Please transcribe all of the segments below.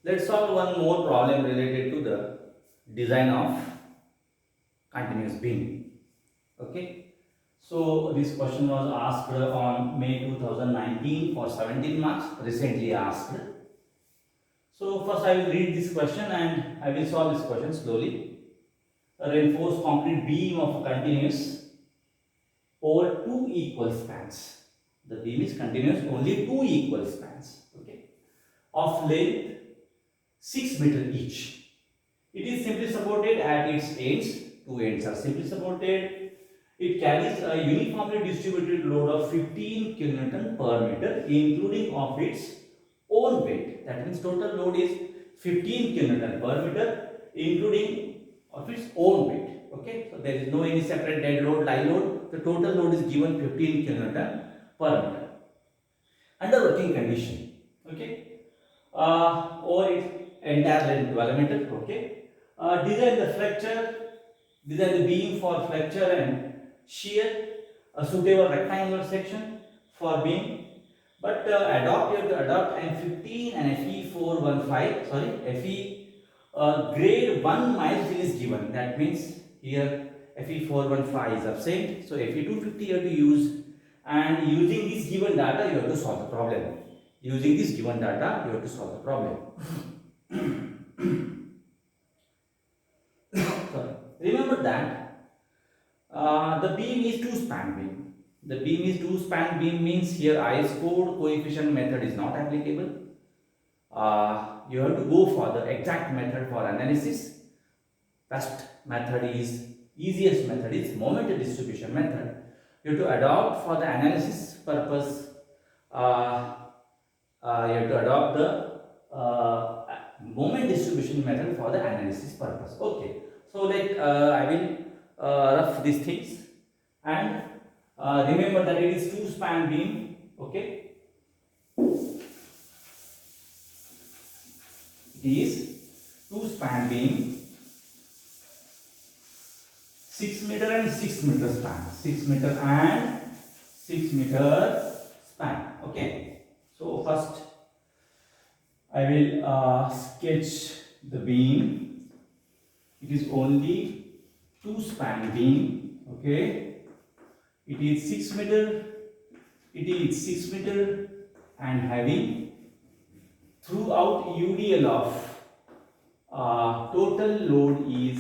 Let's solve one more problem related to the design of continuous beam. Okay. So this question was asked on May 2019 for 17 marks, recently asked. So first I will read this question and I will solve this question slowly. A reinforced concrete beam of continuous over two equal spans. The beam is continuous only two equal spans. Okay. Of length 6 meter each. It is simply supported at its ends. Two ends are simply supported. It carries a uniformly distributed load of 15 kN per meter, including of its own weight. That means total load is 15 kN per meter, including of its own weight. Okay, so there is no any separate dead load, live load. The total load is given 15 kN per meter under working condition. Okay, or its entire length 12 meter. Okay, design the fracture. Design the beam for fracture and shear, a suitable rectangular section for beam. But you have to adopt M15 and Fe415. Sorry, Fe grade 1 milestone is given. That means here Fe415 is absent. So Fe250 you have to use, and using this given data you have to solve the problem. Using this given data you have to solve the problem. Sorry. Remember that the beam is two span beam. The beam is two span beam means here IS code coefficient method is not applicable. You have to go for the exact method for analysis. Best method is, easiest method is moment distribution method. You have to adopt for the analysis purpose. You have to adopt the moment distribution method for the analysis purpose. Okay. So I will rough these things, and remember that it is two span beam. Okay, it is two span beam, 6 meter and 6 meter span, 6 meter and 6 meter span. Okay, so first I will sketch the beam. It is only two span beam. Okay, it is 6 meter. It is 6 meter and having throughout UDL of total load is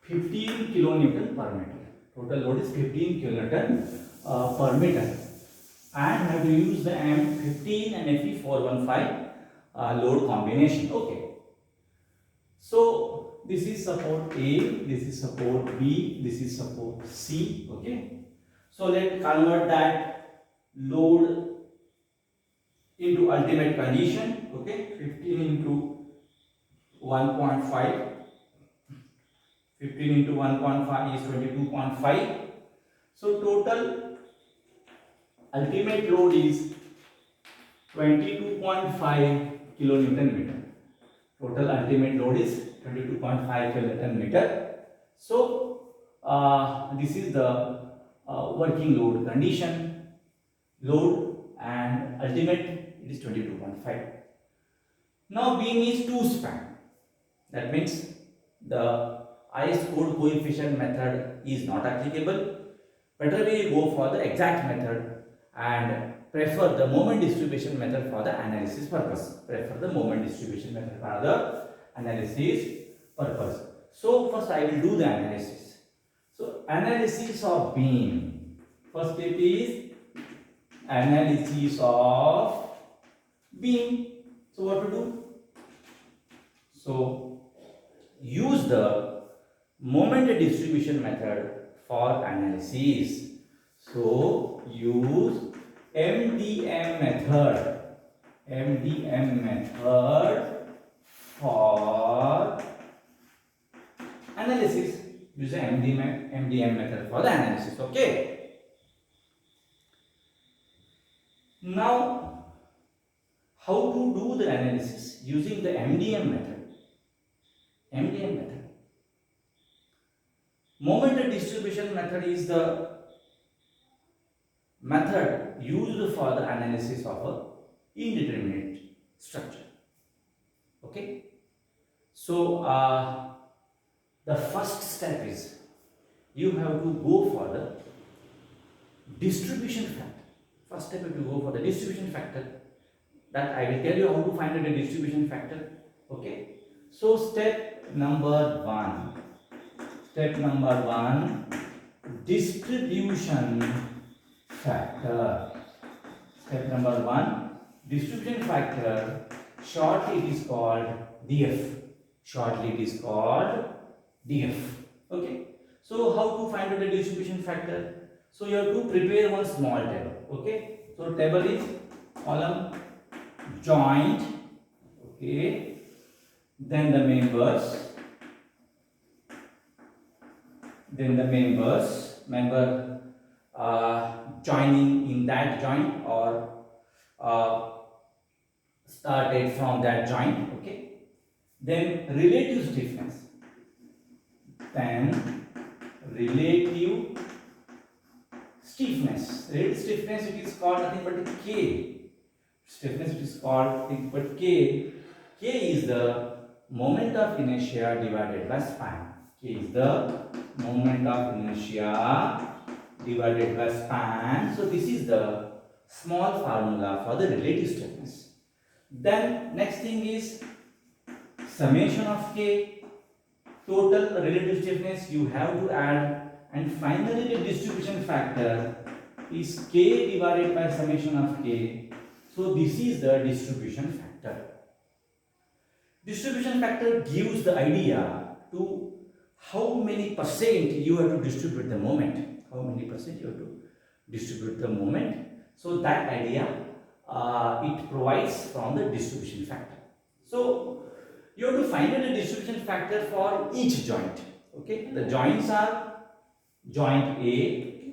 15 kilonewton per meter. Total load is 15 kilonewton per meter, and have to use the M15 and Fe415 load combination. Okay. So this is support A, this is support B, this is support C. Okay. So let's convert that load into ultimate condition. Okay. 15 into 1.5. 15 into 1.5 is 22.5. So total ultimate load is 22.5 kilonewton meter. Total ultimate load is 22.5 kilonewton meter. So this is the working load condition, load, and ultimate it is 22.5. Now beam is two span. That means the IS code coefficient method is not applicable. Better we go for the exact method and prefer the moment distribution method for the analysis purpose. Prefer the moment distribution method for the analysis purpose. So first I will do the analysis. So analysis of beam. First step is analysis of beam. So what to do? So use the moment distribution method for analysis. So use MDM method. MDM method for analysis. Use the MDM method for the analysis. Okay. Now, how to do the analysis using the MDM method? MDM method. Moment distribution method is the method used for the analysis of a indeterminate structure. Okay. So the first step is you have to go for the distribution factor. First step is to go for the distribution factor. That I will tell you how to find the distribution factor. Okay. So step number one. Step number one, distribution factor. Step number one, distribution factor. Shortly it is called DF. Shortly it is called DF. Okay. So how to find out the distribution factor? So you have to prepare one small table. Okay. So table is column joint. Okay. Then the members. Member joining in that joint or started from that joint. Okay. Then relative stiffness. Relative stiffness it is called nothing but K. Stiffness it is called nothing but K. K is the moment of inertia divided by span. K is the moment of inertia divided by span. So this is the small formula for the relative stiffness. Then next thing is summation of K, total relative stiffness you have to add, and finally the distribution factor is K divided by summation of K. So this is the distribution factor. Distribution factor gives the idea to how many percent you have to distribute the moment. How many percent you have to distribute the moment. So that idea it provides from the distribution factor. So you have to find the distribution factor for each joint. Okay, the joints are joint A,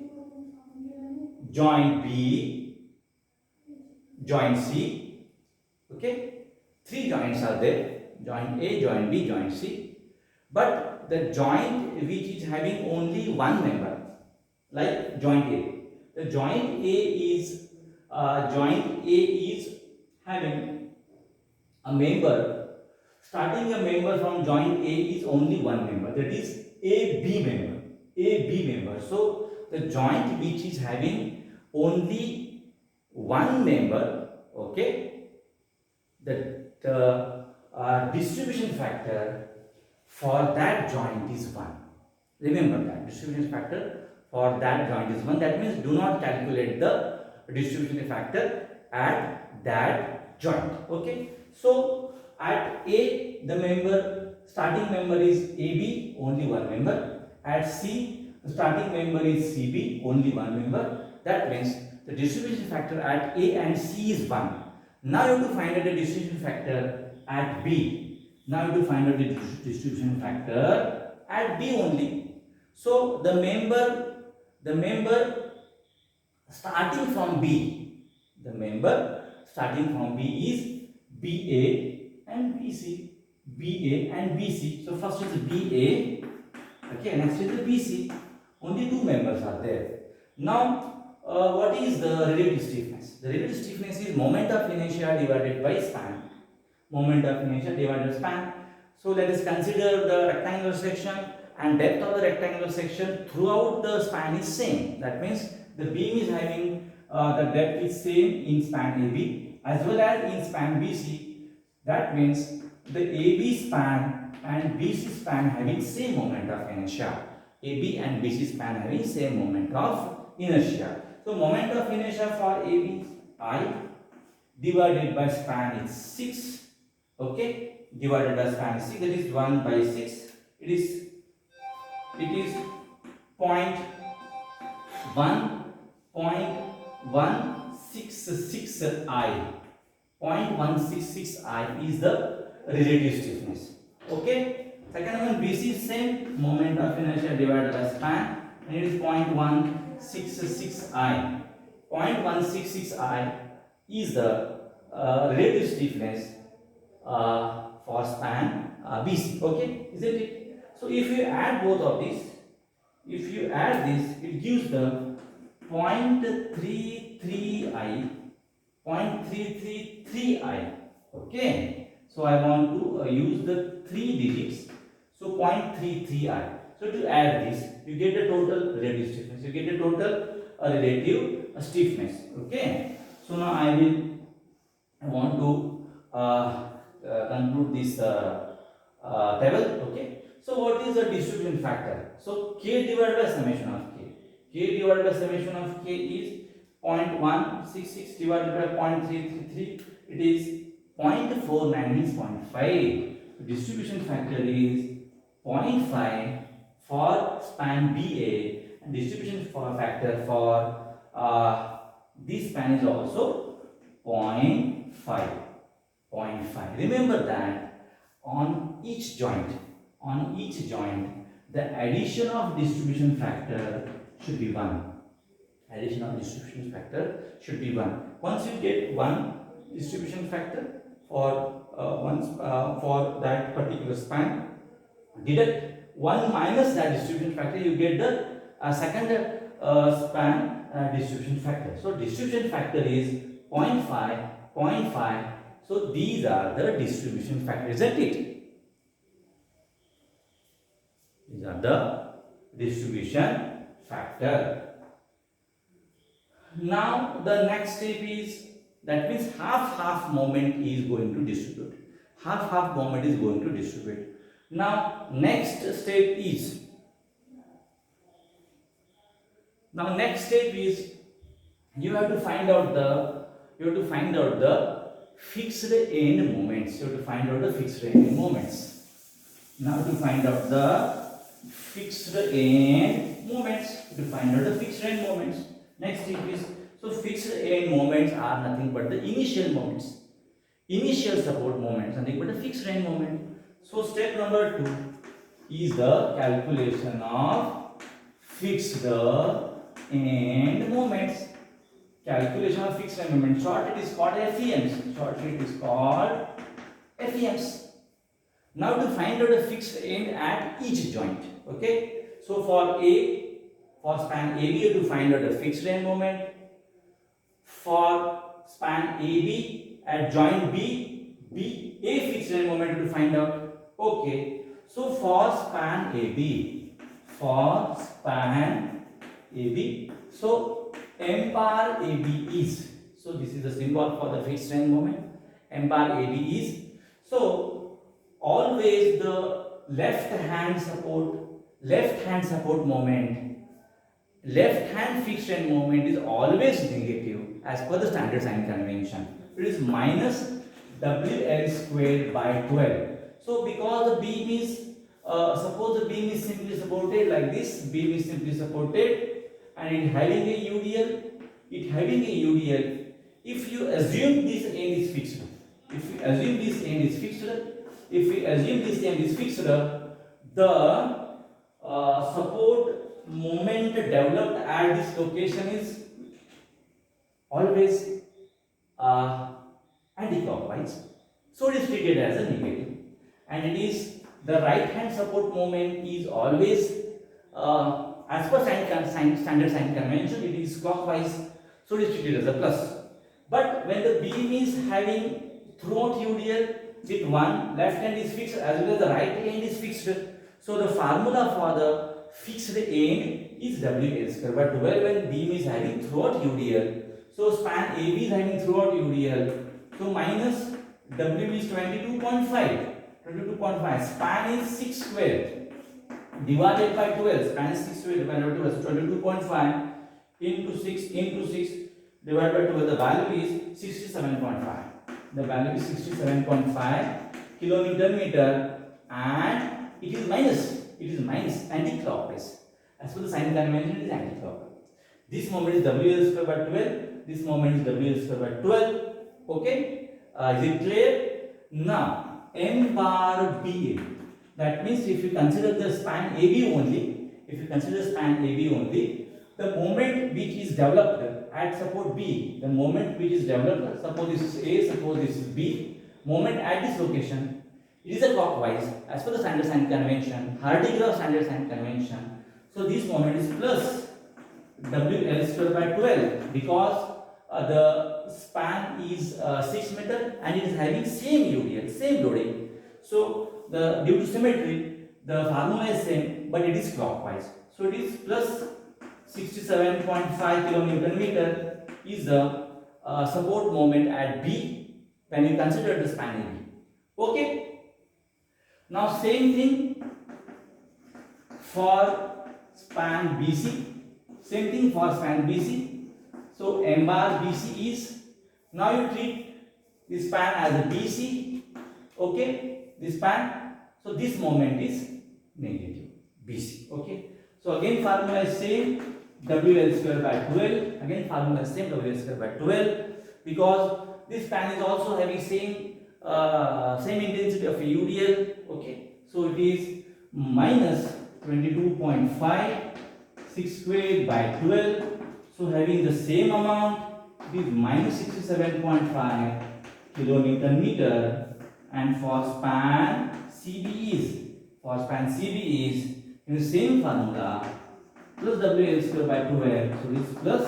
joint B, joint C. Okay, three joints are there: joint A, joint B, joint C. But the joint which is having only one member, like joint A, the joint A is having a member. Starting a member from joint A is only one member, that is AB member. AB member. So the joint which is having only one member, okay, the distribution factor for that joint is 1. Remember that distribution factor for that joint is 1. That means do not calculate the distribution factor at that joint. Okay. So at A, the member starting member is AB, only one member. At C, the starting member is CB, only one member. That means the distribution factor at A and C is 1. Now you have to find out the distribution factor at B. Now you have to find out the distribution factor at B only. So the member starting from B, is BA and BC. BA and BC. So first is BA, okay, next is the BC. Only two members are there. Now what is the relative stiffness? The relative stiffness is moment of inertia divided by span. Moment of inertia divided by span. So let us consider the rectangular section, and depth of the rectangular section throughout the span is same. That means the beam is having the depth is same in span AB as well as in span BC. That means the AB span and BC span having same moment of inertia. AB and BC span having same moment of inertia. So moment of inertia for AB I divided by span is 6. Okay, divided by span 6, that is 1 by 6. It is 0.166 I. 0.166 I is the relative stiffness. Okay. Second one, BC is same, moment of inertia divided by span, and it is 0.166 I. 0.166 I is the relative stiffness for span BC. Okay, isn't it? So if you add both of these, it gives the 0.33 I. 0.333 I. Okay, so I want to use the 3 digits, so 0.33i. So to add this, you get the total relative stiffness. You get the total relative stiffness. Okay, so now I want to conclude this table. Okay, so what is the distribution factor? So k divided by summation of k. K divided by summation of k is 0.166 divided by 0.333. It is 0.49 means 0.5. Distribution factor is 0.5 for span BA, and distribution factor for this span is also 0.5. 0.5. Remember that on each joint, the addition of distribution factor should be 1. Addition of distribution factor should be 1. Once you get 1 distribution factor for that particular span, deduct 1 minus that distribution factor, you get the second span distribution factor. So distribution factor is 0.5, 0.5. So these are the distribution factors, isn't it? These are the distribution factor. Now the next step is, that means half moment is going to distribute. Half moment is going to distribute. Now next step is, you have to find out the fixed end moments. You have to find out the fixed end moments. Now to find out the fixed end moments. Next step is, so fixed end moments are nothing but the initial moments. Initial support moments, nothing but the fixed end moment. So step number 2 is the calculation of fixed end moments. Calculation of fixed end moments. Short it is called FEMs. Now to find out the fixed end at each joint. Okay. So for span AB, you have to find out the fixed end moment. For span AB at joint BA fixed end moment, you have to find out. Okay. So for span AB, so M bar AB is, so this is the symbol for the fixed end moment. M bar AB is, so always the left hand fixed end moment is always negative as per the standard sign convention. It is minus WL squared by 12. So because the beam is, suppose the beam is simply supported like this, beam is simply supported and it having a UDL, if you assume this end is fixed, the support moment developed at this location is always anti-clockwise, so it is treated as a negative, and it is the right hand support moment is always as per standard sign convention, it is clockwise, so it is treated as a plus. But when the beam is having throughout UDL with one left hand is fixed as well as the right end is fixed, so the formula for the fixed end is WL square. But when beam is having throughout UDL, so span AB is having throughout UDL, so minus W is 22.5. Span is 6 square divided by 12. Span is 6 square divided by 12. So 22.5 into 6 divided by 12. The value is 67.5. The value is 67.5 kilometer, and it is minus anti-clockwise. As per the sign convention, it is anti-clockwise. This moment is WL square by 12. This moment is WL square by 12. Okay, is it clear? Now M bar BA. That means if you consider the span AB only, the moment which is developed at support B, suppose this is A, suppose this is B, moment at this location, it is a clockwise as per the standard sign convention, Hardy-Graph standard sign convention. So this moment is plus WL square by 12 because the span is 6 meter and it is having same UDL, same loading. So the due to symmetry, the formula is same, but it is clockwise. So it is plus 67.5 kilonewton meter is the support moment at B when you consider the span AB. Okay. Now same thing for span BC. Same thing for span BC. So M bar BC is, now you treat this span as a BC. Okay, this span. So this moment is negative BC. Okay. So again formula is same, WL square by 12. Again formula is same, WL square by 12, because this span is also having same intensity of a UDL. Okay. So it is minus 22.5 6 squared by 12. So having the same amount, it is minus 67.5 kilonewton meter. And for span CB is in the same formula, plus WL square by 12. So this plus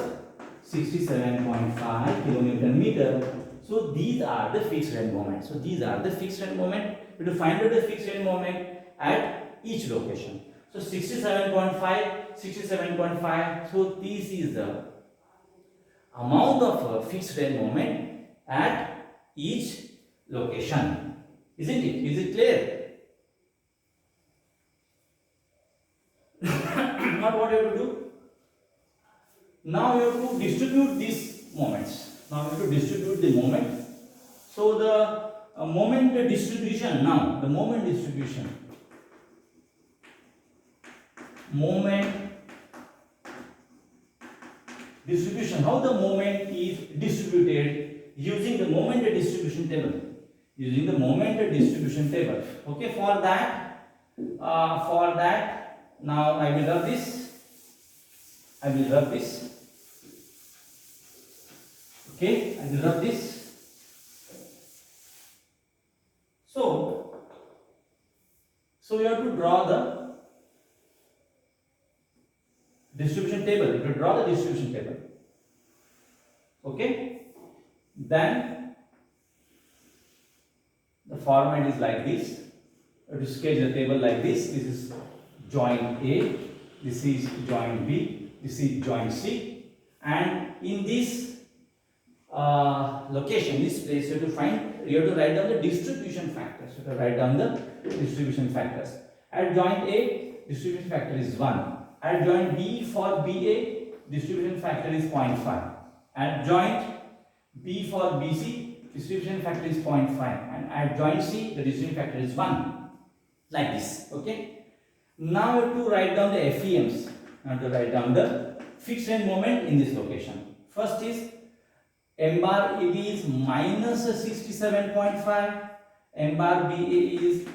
67.5 kilonewton meter. So these are the fixed end moments. So these are the fixed end moment. We have to find out the fixed end moment at each location. So 67.5, 67.5. So this is the amount of fixed end moment at each location. Isn't it? Is it clear? Now what you have to do? Now you have to distribute these moments. Now you have to distribute the moment. So the moment distribution, now the moment distribution. Moment distribution, how the moment is distributed using the moment distribution table. Using the moment distribution table. Okay, for that, now I will rub this. Okay, I will rub this. So you have to draw the distribution table. You have to draw the distribution table. Okay, then the format is like this. You have to sketch the table like this. This is joint A, this is joint B, this is joint C, and in this location, this place, you have to write down the distribution factors. You have to write down the distribution factors. At joint A, distribution factor is 1. At joint B for BA, distribution factor is 0.5. At joint B for BC, distribution factor is 0.5. And at joint C, the distribution factor is 1. Like this. Okay. Now you have to write down the FEMs. You have to write down the fixed end moment in this location. First is M bar AB is minus 67.5. M bar BA is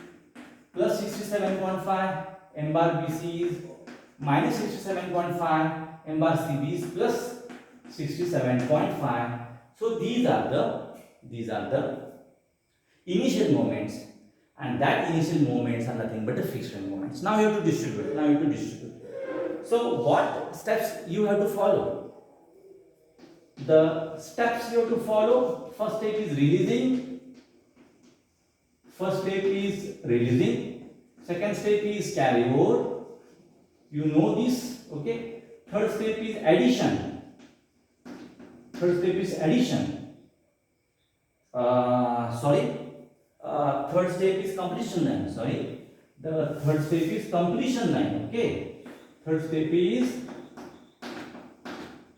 plus 67.5. M bar BC is minus 67.5. M bar CB is plus 67.5. So these are the initial moments, and that initial moments are nothing but the fixed end moments. Now you have to distribute. So what steps you have to follow? The steps you have to follow: first step is releasing. Second step is carry over. You know this, okay? Third step is addition. Third step is completion line. The third step is completion line. Okay. Third step is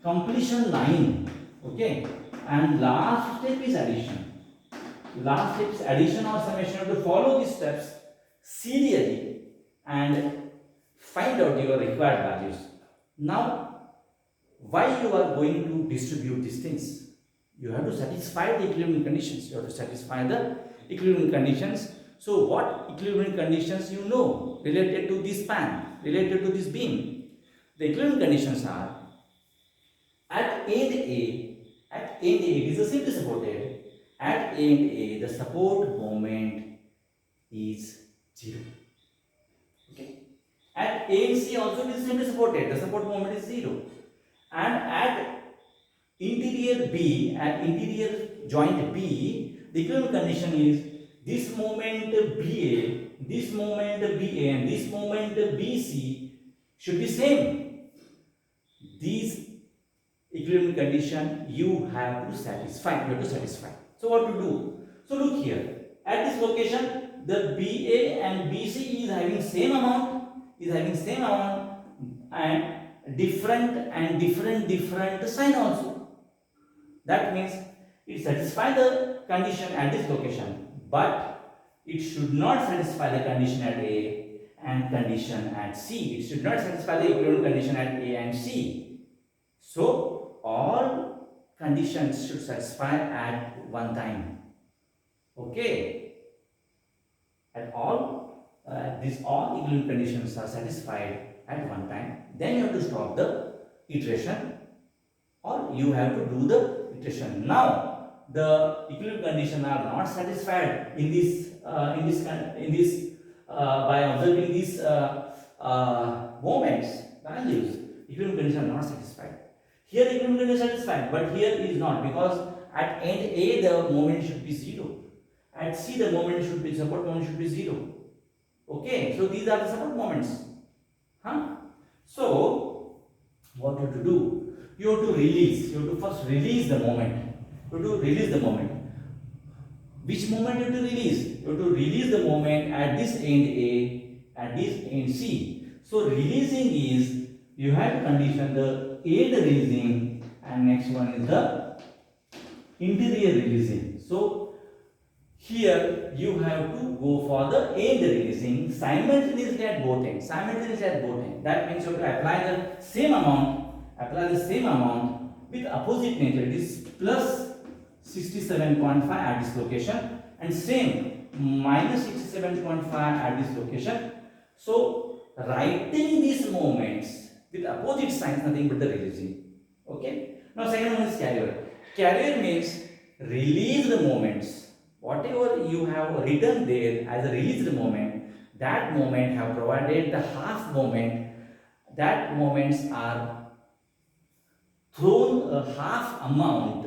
completion line. Okay. And last step is addition. Last step is addition or summation. You have to follow these steps serially and find out your required values. Now, why you are going to distribute these things? You have to satisfy the equilibrium conditions. So what equilibrium conditions you know related to this span, related to this beam? The equilibrium conditions are at end A, it is simply supported. At end A, the support moment is 0. Okay. At end C also it is simply supported. The support moment is 0. And at interior B and interior joint B, the equivalent condition is this moment BA, this moment BA and this moment BC should be same. These equivalent condition you have to satisfy. So what to do? So look here. At this location, the BA and BC is having same amount, and different sign also. That means it satisfies the condition at this location, but it should not satisfy the condition at A and condition at C. It should not satisfy the equivalent condition at A and C. So all conditions should satisfy at one time. Okay. At all, these all equivalent conditions are satisfied at one time. Then you have to stop the iteration, or you have to do the iteration. Now the equivalent conditions are not satisfied in this by observing these moments values. Equivalent conditions are not satisfied. Here equivalent condition is satisfied, but here is not, because at end A the moment should be 0. At C the moment should be, support moment should be 0. Okay, so these are the support moments. So what you have to do? You have to release. You have to first release the moment. You have to release the moment. Which moment you have to release? You have to release the moment at this end A, at this end C. So releasing is, you have to condition the end releasing, and next one is the interior releasing. So here you have to go for the end releasing simultaneously at both ends. That means you have to apply the same amount with opposite nature. It is plus 67.5 at this location, and same minus 67.5 at this location. So writing these moments with opposite signs, nothing but the releasing. Okay. Now second one is carrier. Carrier means release the moments. Whatever you have written there as a released moment, that moment have provided the half moment. That moments are thrown a half amount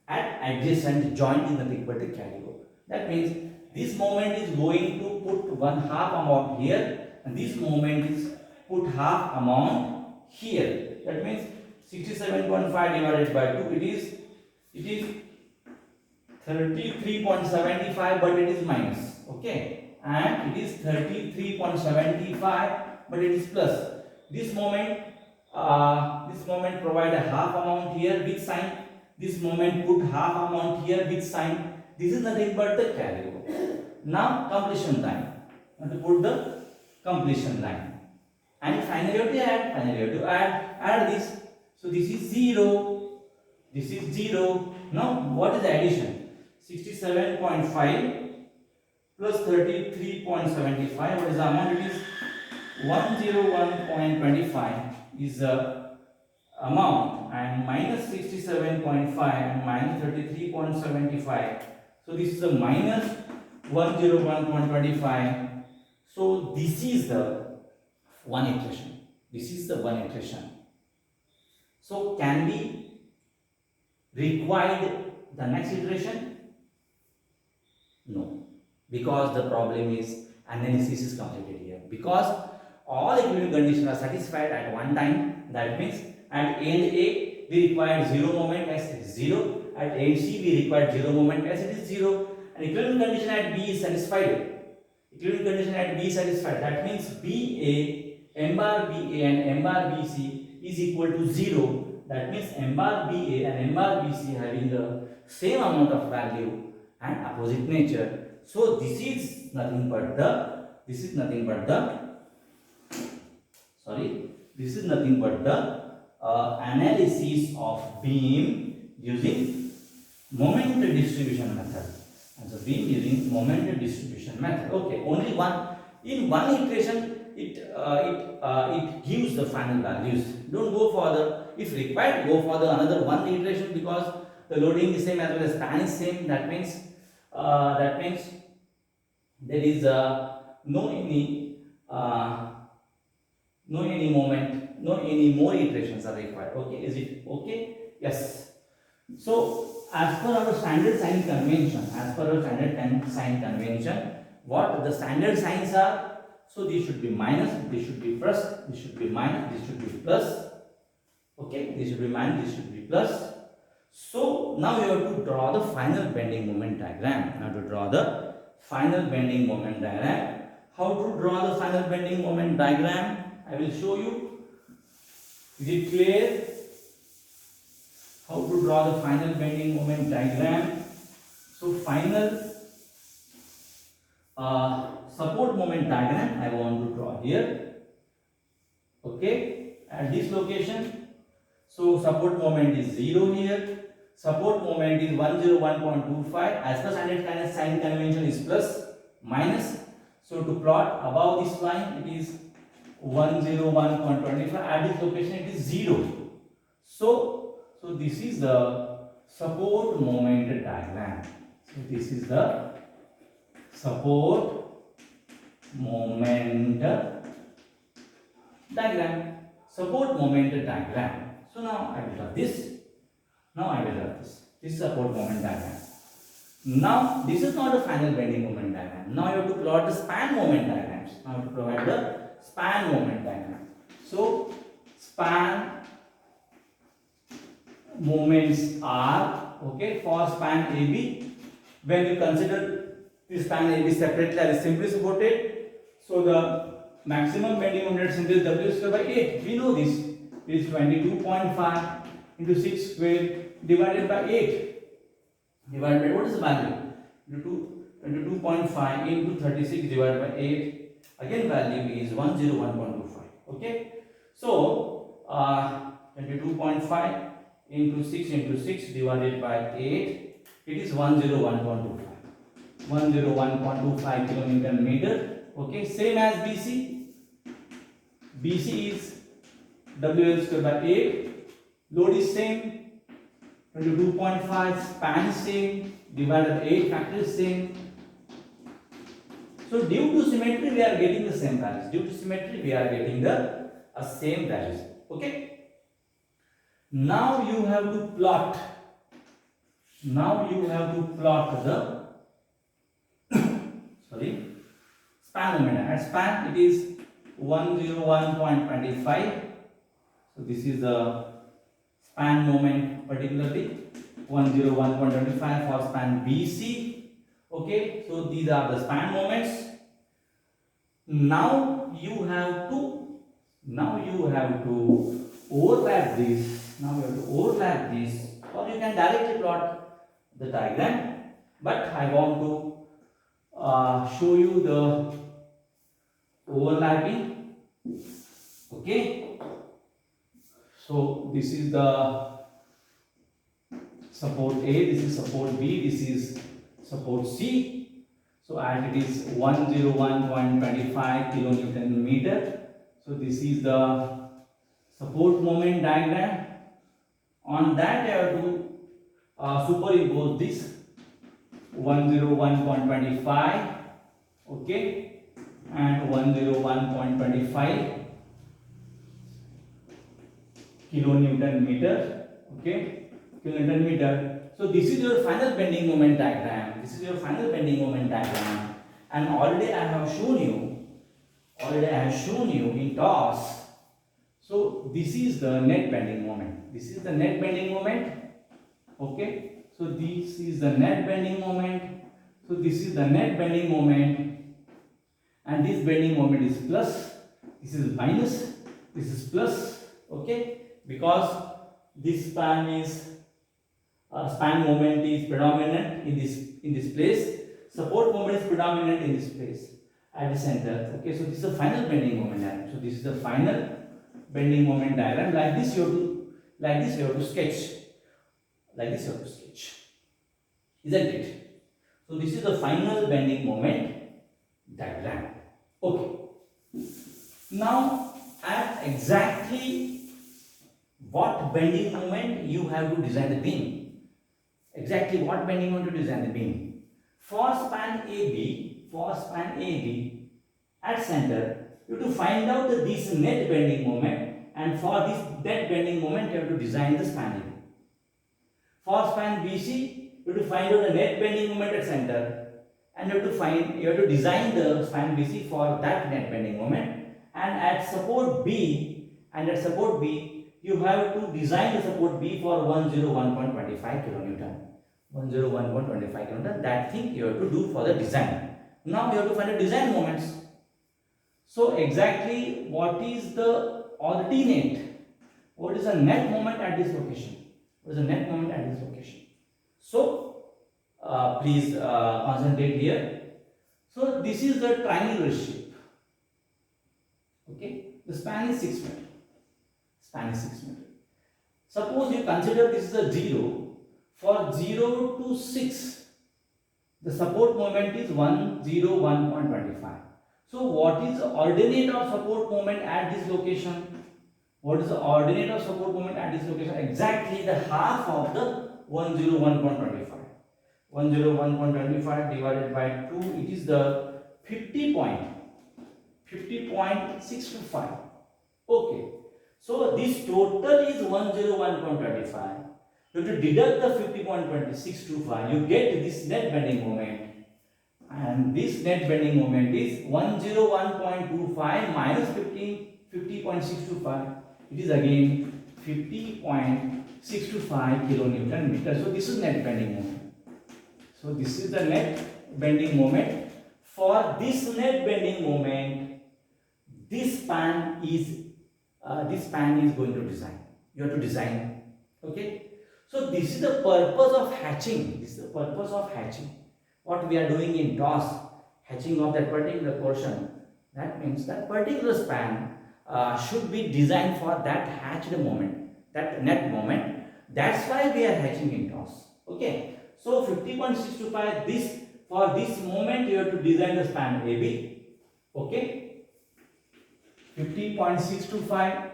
at adjacent joint in the but carrier. That means this moment is going to put one half amount here, and this moment is put half amount here. That means 67.5 divided by 2, it is 33.75, but it is minus. Okay, and it is 33.75, but it is plus. This moment provide a half amount here with sign. This moment put half amount here with sign. This is nothing but the carrier. Now completion line. I have to put the completion line, and finally you have to add this. So this is 0. This is 0. Now what is the addition? 67.5 plus 33.75. What is the amount? It is 101.25 is the amount, and minus 67.5 and minus 33.75. So this is a minus 101.25. So this is the one iteration. So can we require the next iteration? No, because the problem is analysis is completed here. Because all equivalent conditions are satisfied at one time. That means at end A we require 0 moment as it is 0. At end C we require 0 moment as it is 0. And equivalent condition at B is satisfied. That means BA, M bar BA and M bar BC is equal to 0. That means M bar BA and M bar BC having the same amount of value and opposite nature. So this is nothing but the analysis of beam using moment distribution method. Okay, only one iteration it gives the final values. Don't go further. If required, go for the another one iteration, because the loading is same as well as span is same. That means there is no any moment, no any more iterations are required. Okay, is it okay? Yes. So as per our standard sign convention, what the standard signs are? So these should be minus, this should be plus, this should be minus, this should be plus. Okay, this should be minus, this should be plus. So now you have to draw the final bending moment diagram. How to draw the final bending moment diagram? I will show you. Is it clear? How to draw the final bending moment diagram? So final support moment diagram I want to draw here. Okay, at this location. So support moment is 0 here. Support moment is 101.25. As per standard sign convention is plus, minus. So to plot above this line, it is 101.25. At this location, it is 0. So this is the support moment diagram. So this is the support moment diagram. So now I will draw this. This is support moment diagram. Now this is not the final bending moment diagram. Now you have to plot the span moment diagrams. Now you have to provide the span moment diagram. So span moments are okay for span AB. When you consider this span AB separately or simply supported, so the maximum bending moment simply is W square by 8. We know this. It is 22.5 into 6 square divided by 8. Divided by what is the value? 22.5 into 36 divided by 8. Again value is 101.25. Okay. So 22.5 into 6 divided by 8. It is 101.25. 101.25 kilonewton meter. Okay. Same as BC. BC is WL square by 8. Load is same. 22.5, span is same, divided by 8, factor is same. So due to symmetry we are getting the same values. Okay. Now you have to plot the span moment. At span it is 101.25. So this is the span moment, particularly 101.25 for span BC. Okay, so these are the span moments. Now you have to overlap this. Or you can directly plot the diagram. But I want to show you the overlapping. Okay. So this is the support A, this is support B, this is support C. So and it is 101.25 kilonewton meter. So this is the support moment diagram. On that I have to superimpose this 101.25, okay, and 101.25 kilonewton meter, okay, kilonewton meter. So this is your final bending moment diagram. And already I have shown you in toss. So this is the net bending moment. Okay. So this is the net bending moment. And this bending moment is plus. This is minus. This is plus. Okay. Because this span moment is predominant in this place. Support moment is predominant in this place at the center. Okay, so this is the final bending moment diagram. So this is the final bending moment diagram. Like this you have to sketch. Isn't it? So this is the final bending moment diagram. Okay. Now at exactly what bending moment you have to design the beam. For span AB at center, you have to find out this net bending moment, and for this net bending moment you have to design the span AB. For span BC, you have to find out the net bending moment at center, and you have to design the span BC for that net bending moment. And at support B, you have to design the support B for 101.25 kilonewton. 101.25 kilonewton. That thing you have to do for the design. Now you have to find the design moments. So exactly what is the ordinate? What is the net moment at this location? What is the net moment at this location? So please concentrate here. So this is the triangular shape. Okay, the span is 6 meters. Span is 6 meters. Suppose you consider this is a 0. For 0 to 6, the support moment is 101.25. So what is the ordinate of support moment at this location? What is the ordinate of support moment at this location? Exactly the half of the 101.25. 101.25 divided by 2, it is the 50.625. Okay. So this total is 101.25. You have to deduct the 50.625. You get this net bending moment. And this net bending moment is 101.25 minus 50.625. It is again 50.625 kilonewton meter. So this is net bending moment. So this is the net bending moment. For this net bending moment, this span is going to design. You have to design. Okay. So this is the purpose of hatching. This is the purpose of hatching. What we are doing in toss, hatching of that particular portion. That means that particular span should be designed for that hatched moment, that net moment. That's why we are hatching in toss. Okay. So 50.625, for this moment you have to design the span AB. Okay. 50.625,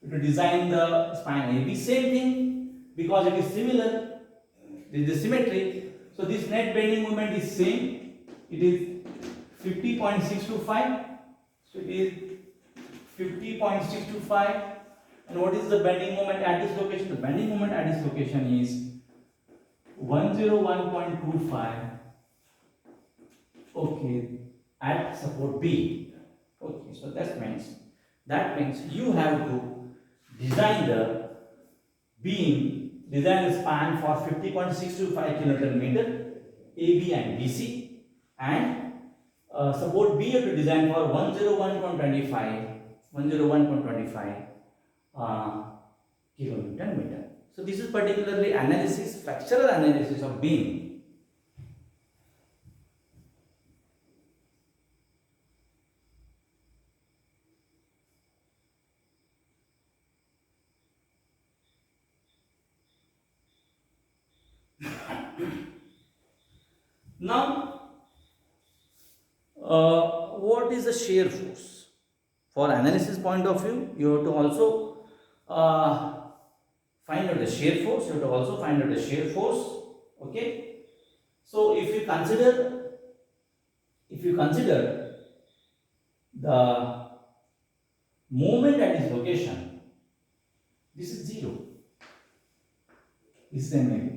you have to design the span AB. Same thing, because it is similar. There is the symmetry. So this net bending moment is same. It is 50.625. So it is 50.625. And what is the bending moment at this location? The bending moment at this location is 101.25. Okay, at support B. Okay, so that means you have to design the beam, design the span for 50.625 kilonewton meter, AB and BC, and support B you have to design for 101.25 kilonewton meter. So this is particularly structural analysis of beam. Now, what is the shear force? For analysis point of view, you have to also find out the shear force. Okay. So if you consider the moment at this location, this is 0. This is MAB.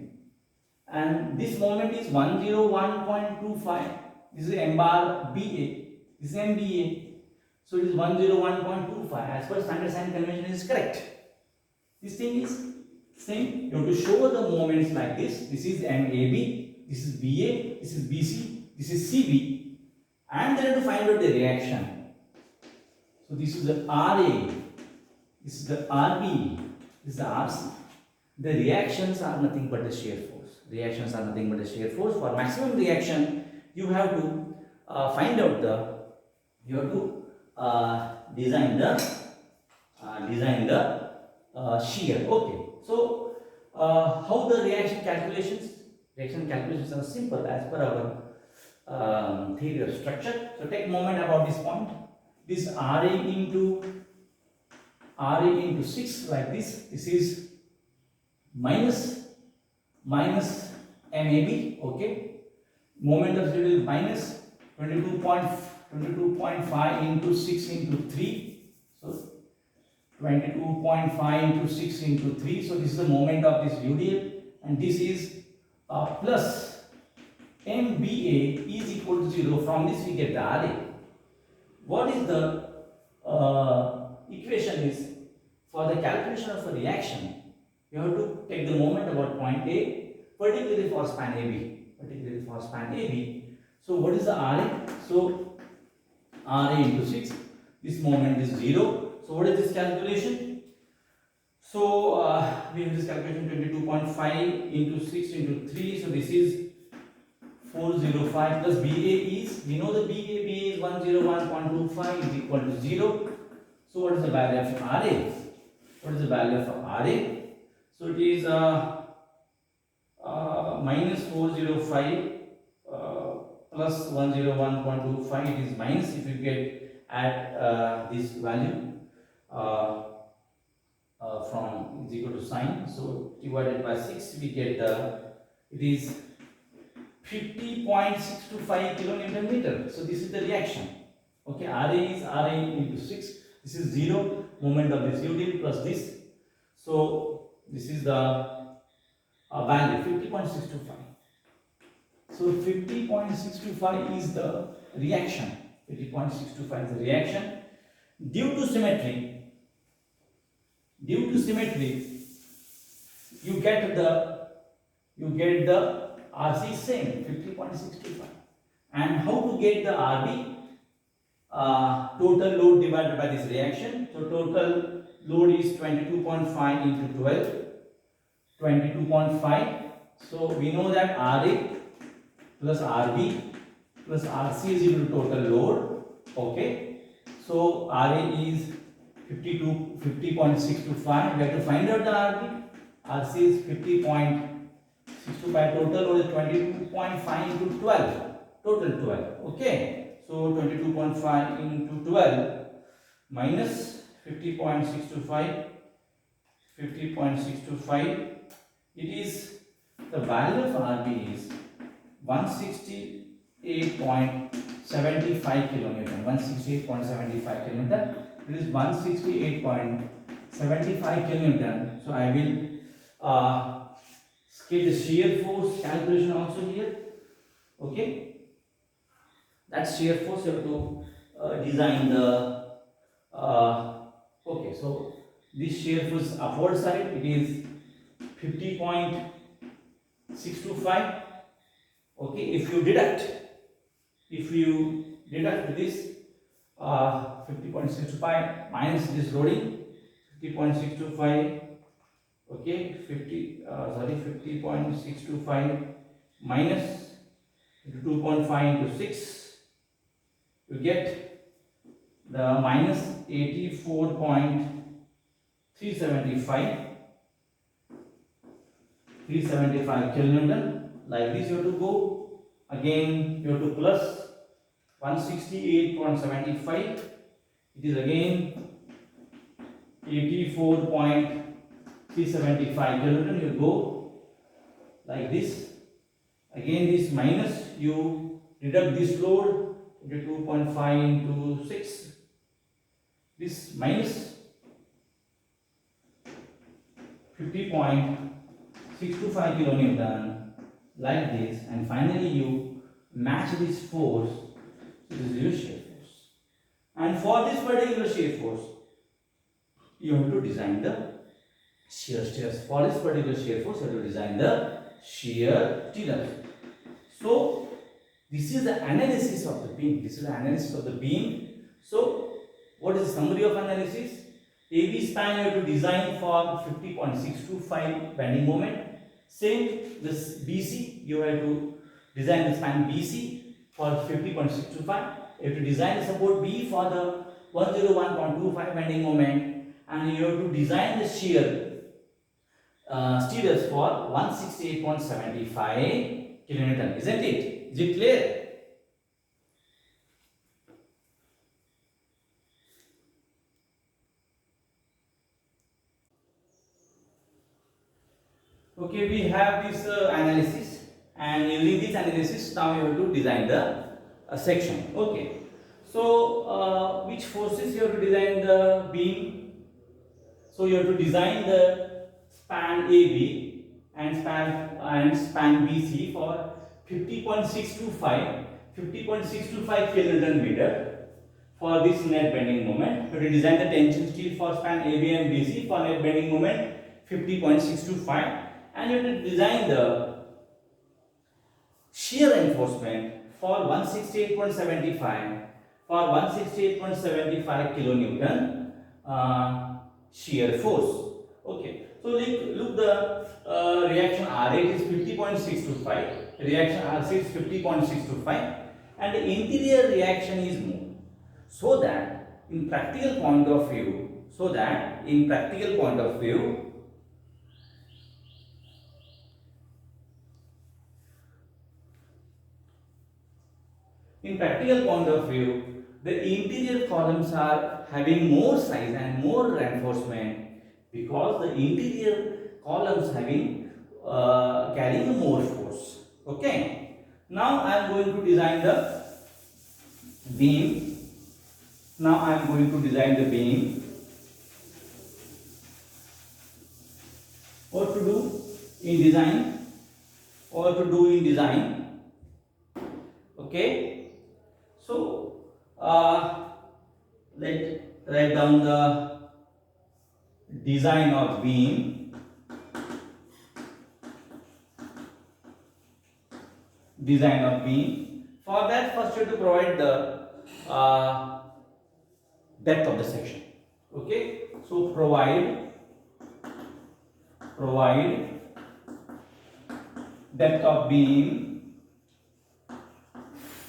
And this moment is 101.25. This is M bar BA. This is MBA. So it is 101.25. As per standard sign convention is correct. This thing is same. You have to show the moments like this. This is MAB. This is BA. This is BC. This is CB. And then you have to find out the reaction. So this is the RA. This is the RB. This is the RC. The reactions are nothing but the shear force. For maximum reaction, you have to design the shear. Okay. So how the reaction calculations? Reaction calculations are simple as per our theory of structure. So take moment about this point. This RA into 6 like this. This is minus MAB. Okay. Moment of zero is minus 22.5 into 6 into 3. So 22.5 into 6 into 3. So this is the moment of this UDL. and this is plus MBA is equal to 0. From this we get the RA. What is the equation is for the calculation of a reaction, you have to take the moment about point A, particularly for span AB. So what is the RA? So RA into 6, this moment is 0. So what is this calculation? So we have this calculation 22.5 into 6 into 3. So this is 405 plus BA is, we know the BA is 101.25 is equal to 0. So what is the value of RA? What is the value of RA? So it is minus 405 plus 101.25. It is minus, if you get at this value from is equal to sign. So divided by 6, we get the, it is 50.625 kilonewton meter. So this is the reaction. Okay, RA is RA into 6. This is 0, moment of this util plus this. So this is the value 50.625. So 50.625 is the reaction. 50.625 is the reaction. Due to symmetry, you get the RC same 50.625. And how to get the RB? Total load divided by this reaction. So total load is 22.5 into 12. 22.5. So we know that RA plus RB plus RC is equal to total load. Okay. So RA is 50.625. We have to find out the RB. RC is 50.625. Total load is 22.5 into 12. Total 12. Okay. So 22.5 into 12 minus 50.625. 50.625. It is, the value of RB is 168.75 kilonewton. 168.75 kilonewton. It is 168.75 kilonewton. So I will skip the shear force calculation also here. Okay. That shear force you have to design the okay. So this shear force upward side, it is 50.625. okay. If you deduct this 50.625 minus this loading 50.625, okay, 50.625 minus 2.5 into 6, you get the minus 84.375 kilonewton. Like this you have to go. Again you have to plus 168.75. It is again 84.375 kilonewton. You go like this. Again this minus, you deduct this load into 2.5 into 6. This minus 50.625 kilonewton like this, and finally you match this force to the zero shear force. And for this particular shear force, you have to design the shear stairs. For this particular shear force, you have to design the shear tiers. So this is the analysis of the beam. So what is the summary of analysis? AB span you have to design for 50.625 bending moment. Same this BC, you have to design the span BC for 50.625. You have to design the support B for the 101.25 bending moment, and you have to design the shear steers for 168.75 kilonewton. Isn't it? Is it clear? Okay, we have this analysis, and using this analysis now you have to design the section. Okay, so which forces you have to design the beam? So you have to design the span AB, and span BC for 50.625 kilonewton meter for this net bending moment. We design the tension steel for span AB and BC for net bending moment 50.625, and you have to design the shear reinforcement for 168.75 kilonewton shear force. Okay, so look the reaction R rate is 50.625, reaction R6 is 50.625, and the interior reaction is more. So that in practical point of view, the interior columns are having more size and more reinforcement because the interior columns having carrying more force. Okay. Now I am going to design the beam. What to do in design? Okay. So let's write down the design of beam. For that, first you have to provide the depth of the section. Okay, so provide depth of beam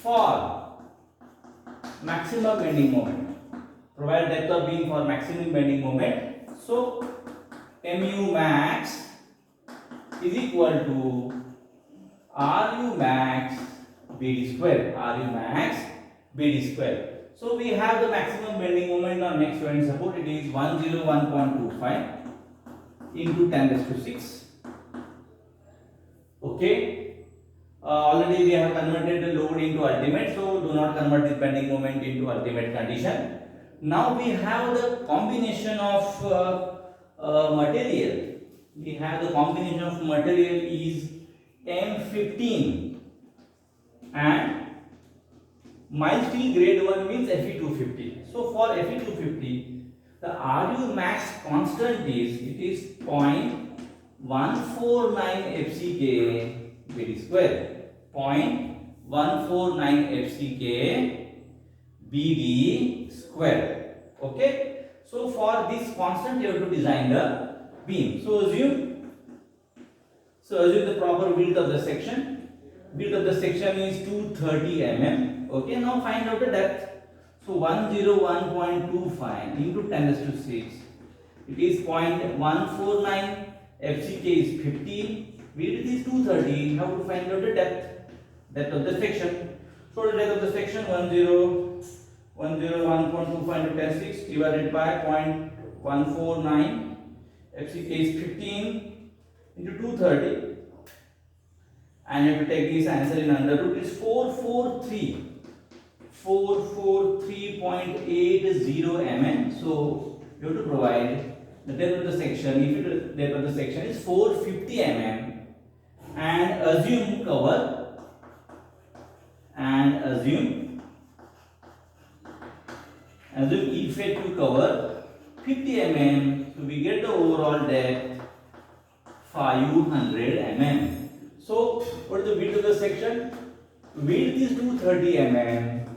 for maximum bending moment. Provide depth of beam for maximum bending moment. So mu max is equal to Ru max BD square. So we have the maximum bending moment on next joint support. It is 101.25 into 10 raised to 6. Okay. Already we have converted the load into ultimate, so do not convert this bending moment into ultimate condition. Now we have the combination of material. Is M15 and mild steel grade 1 means Fe250. So for Fe250, the Ru max constant is 0.149 FCK BD square. 0.149 FCK BD square. Okay. So for this constant you have to design the beam. So assume the proper width of the section. Width of the section is 230 mm. Okay, now find out the depth. So 101.25 into 10 raised to 6. It is 0.149. FCK is 15. Width is 230. How to find out the depth? Depth of the section. So the depth of the section 101.25 into 10 6 divided by 0.149. FCK is 15 into 230. And you have to take this answer in under root. It is 443.80 mm. So you have to provide the depth of the section. If the depth of the section is 450 mm, and assume effective cover 50 mm. So we get the overall depth 500 mm. So what is the width of the section? Width is 230 mm.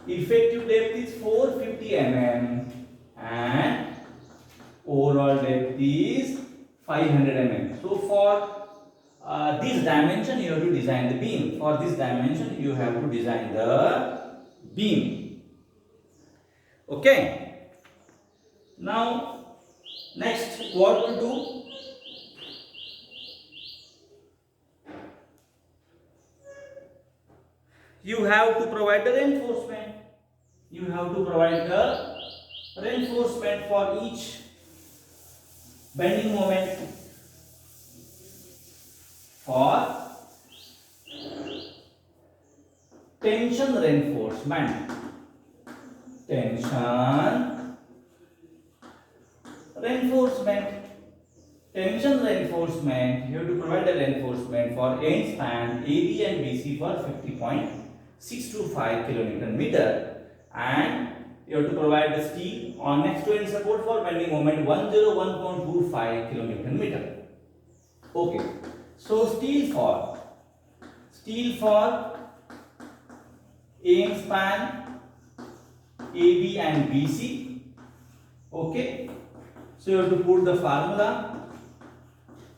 Effective depth is 450 mm. And overall depth is 500 mm. So for this dimension you have to design the beam. Okay. Now next what to do? You have to provide the reinforcement. For each bending moment. For tension reinforcement. tension reinforcement, you have to provide a reinforcement for end span AB and BC for 50.625 kilonewton meter, and you have to provide the steel on next to end support for bending moment 101.25 kilonewton meter. Okay, so steel for end span AB and BC. Okay, so you have to put the formula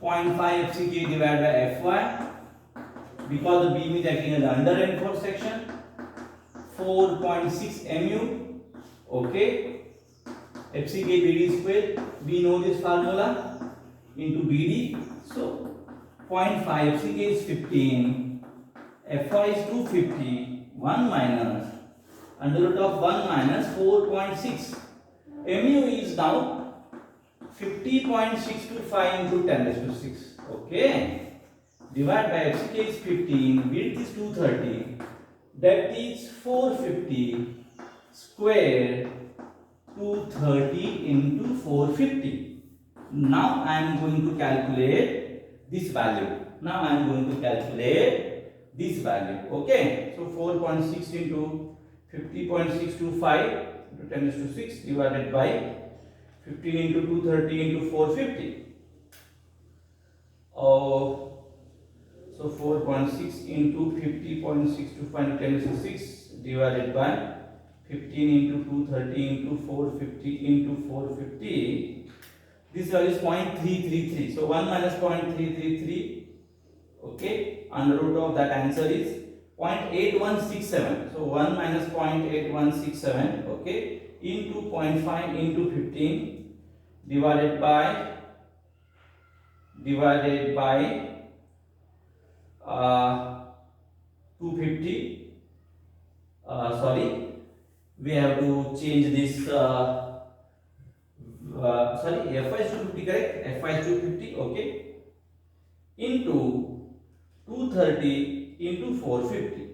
0.5 FCK divided by Fy, because the beam is acting as under reinforced section, 4.6 mu. Okay, FCK BD square, we know this formula, into BD. So 0.5 FCK is 15, Fy is 250, 1 minus under root of 1 minus 4.6. Mu is now 50.625 into 10 raised to 6. Okay. Divide by FCK is 15, width is 230, depth is 450, square 230 into 450. Now I am going to calculate this value. Okay. So 4.6 into 50.625 into 10 raised to 6 divided by 15 into 230 into 450. So 4.6 into 50.625 into 10 raised to 6 divided by 15 into 230 into 450 into 450. This value is 0.333. So 1 minus 0.333. Okay. Under root of that answer is 0.8167. So 1 minus 0.8167. Okay. Into 0.5 into 15 divided by 250. Sorry, we have to change this. Sorry, Fy is 250, correct? Fy is 250. Okay. Into 230 into 450.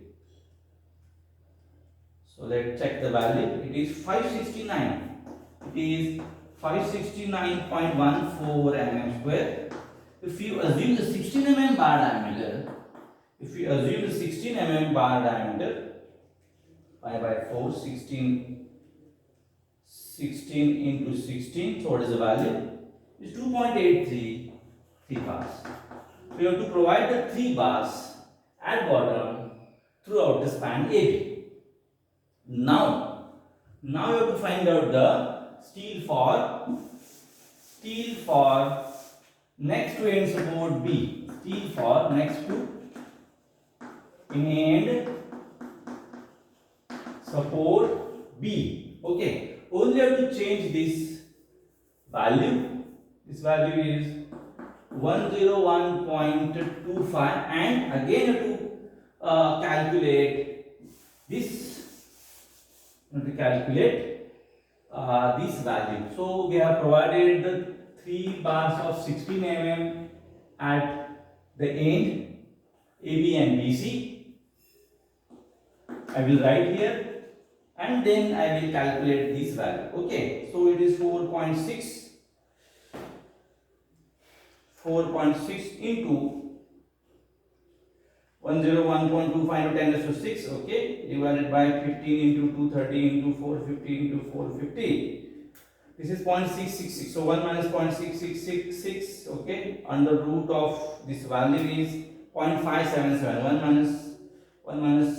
So let's check the value. It is 569. It is 569.14 mm square. If you assume the 16 mm bar diameter, pi by 4, 16 into 16. So what is the value? It's 2.83 bars. So you have to provide the 3 bars at bottom throughout the span AB. Now you have to find out the steel for next to end support B. Steel for next to end support B. Okay. Only have to change this value. This value is 101.25, and again have to calculate this. This value. So we have provided the 3 bars of 16 mm at the end AB and BC. I will write here and then I will calculate this value. Okay, so it is 4.6 into 101.25 into 10 raised to 6, okay, divided by 15 into 230 into 450 into 450. This is 0.666. So 1 minus 0.6666, okay, under root of this value is 0.577. 1 minus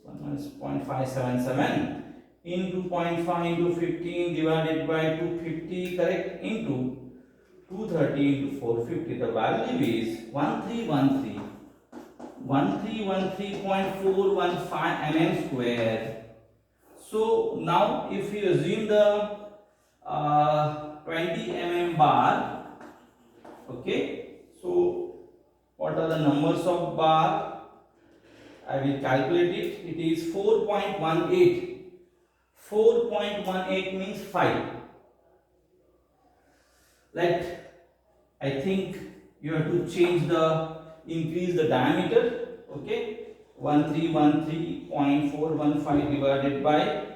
0.577 into 0.5 into 15 divided by 250, correct, into 230 into 450. The value is 1313.415 mm square. So now if you assume the 20 mm bar, okay, so what are the numbers of bar? I will calculate it. It is 4.18. 4.18 means 5. I think you have to increase the diameter. Okay, 1313.415 divided by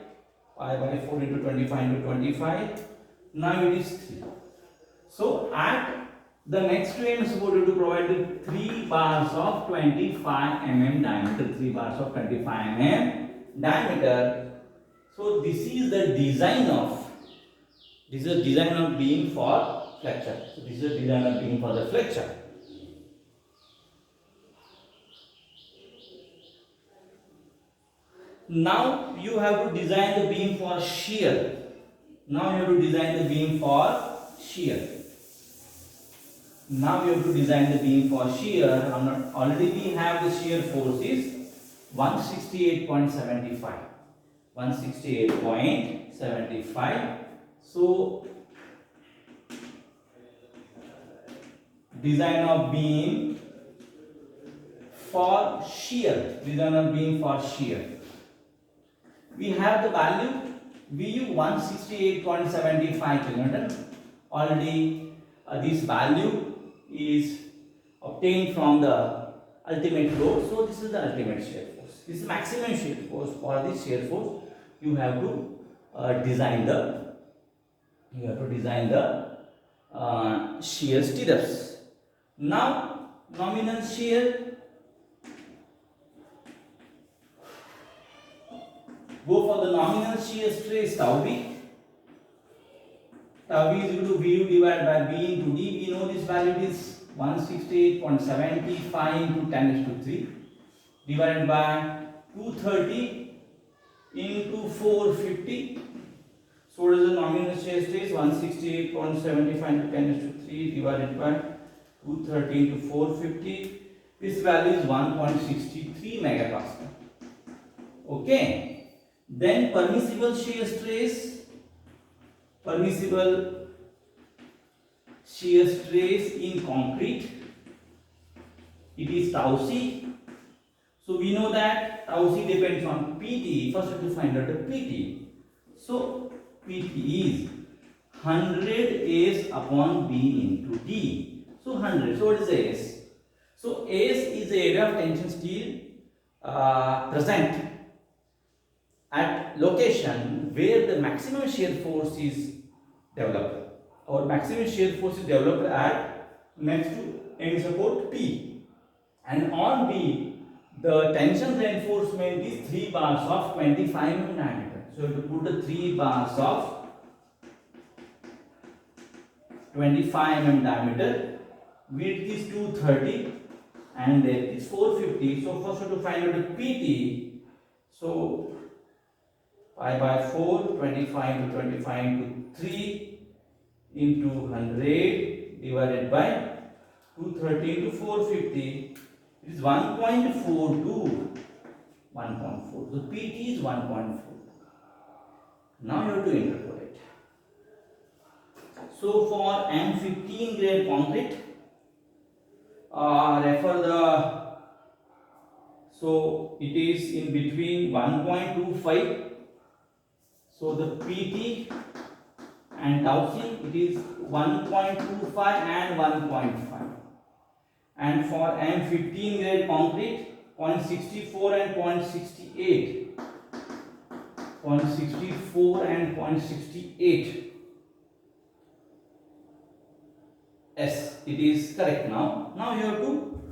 pi by 4 into 25 into 25. Now it is 3. So at The next way I am supposed to provide the 3 bars of 25 mm diameter, 3 bars of 25 mm diameter. So this is the design of beam for flexure. So this is the design of beam for the flexure. Now you have to design the beam for shear. Now you have to design the beam for shear. Already we have the shear force is 168.75. 168.75. So design of beam for shear. We have the value VU 168.75 kN. Already this value is obtained from the ultimate load. So this is the ultimate shear force. This is maximum shear force. For this shear force, you have to design the shear stirrups. Now nominal shear. Go for the nominal shear stress tau b. Tau b is equal to VU divided by B into D. We know this value is 168.75 into 10 raised to 3 divided by 230 into 450. So what is the nominal shear stress? 168.75 into 10 raised to 3 divided by 230 into 450. This value is 1.63 megapascal. Okay. Then permissible shear stress in concrete, it is tau c. So we know that tau c depends on PT. First we have to find out the PT. So PT is 100 S upon B into D. So 100. So what is S? So S is the area of tension steel present at location where the maximum shear force is developed. Our maximum shear force is developed at next to end support P, and on B the tension reinforcement is 3 bars of 25 mm diameter. So you have to put the 3 bars of 25 mm diameter. Width is 230 and depth is 450. So first we have to find out the PT. So pi by 4, 25 into 25 into 3 into 100 divided by 230 into 450. It is 1.42. 1.4. So PT is 1.4. Now you have to interpolate. So for M15 grade concrete, so it is in between 1.25. So the PT and tau c, it is 1.25 and 1.5. And for M15 grade concrete, 0.64 and 0.68. 0.64 and 0.68. Yes, it is correct now. Now you have to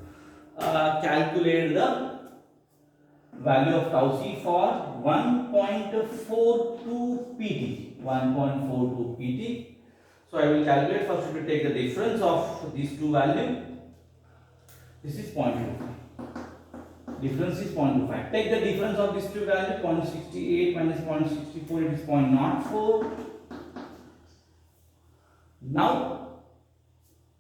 calculate the value of tau c for 1.42 pt. 1.42 pt. So I will calculate. First we will take the difference of these two values. This is 0.25. Difference is 0.25. Take the difference of these two values. 0.68 minus 0.64, it is 0.04. Now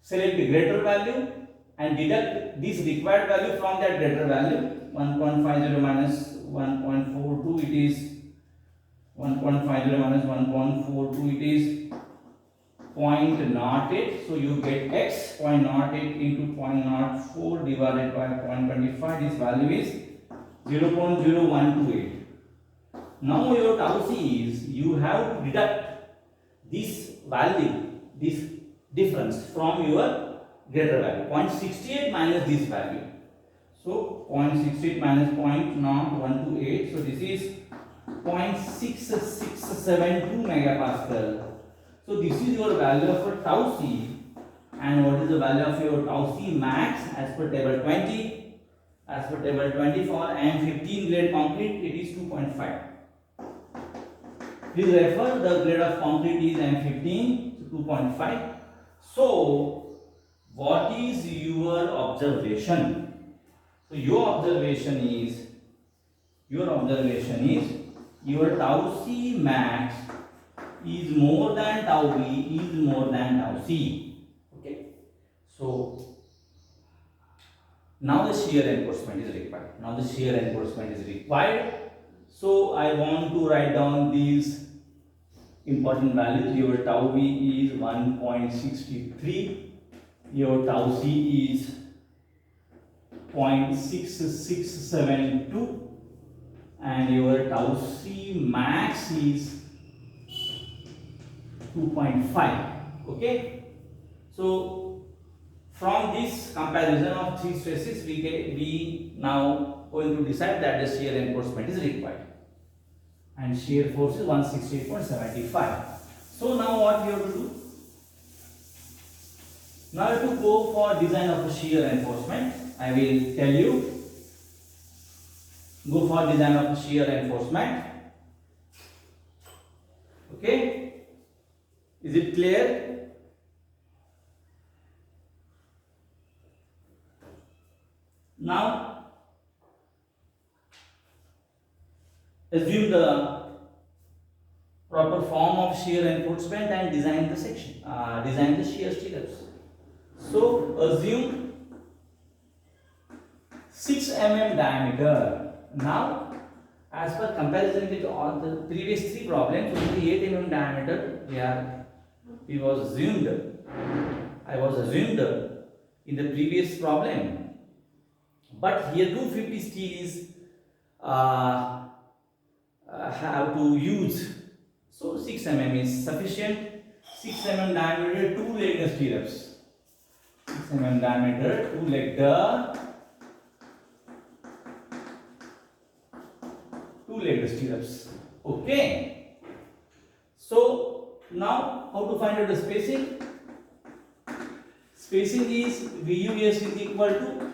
select the greater value and deduct this required value from that greater value. 1.50 minus 1.42, it is 1.50 minus 1.42, it is 0.08. So you get x 0.08 into 0.04 divided by 0.25. This value is 0.0128. Now your tau c is, you have to deduct this value, this difference from your greater value. 0.68 minus this value. So 0.68 minus 0.0128. So this is 0.6672 megapascal. So this is your value of tau c And what is the value of your tau c max as per table 20? As per table 20 for M15 grade concrete, it is 2.5. Please refer, the grade of concrete is M15, so 2.5. So, what is your observation? So, your observation is your tau c max is more than tau b is more than tau c. Okay. So, now the shear reinforcement is required. So, I want to write down these important values. Your tau b is 1.63, your tau c is 0.6672, and your tau c max is 2.5. Okay. So, from this comparison of three stresses, we now going to decide that the shear reinforcement is required, and shear force is 168.75. So now what we have to do? Now to go for design of the shear reinforcement. I will tell you. Go for design of the shear reinforcement. Okay? Is it clear? Now, assume the proper form of shear reinforcement and design the section, design the shear stirrups. So, assume 6 mm diameter. Now, as per comparison with all the previous three problems, only 8 mm diameter here I was assumed in the previous problem. But here 250 steel is have to use. So 6 mm is sufficient. 6 mm diameter 2-legged stirrups. 6 mm diameter 2-legged stirrups. Okay. So now how to find out the spacing? Spacing is VUS is equal to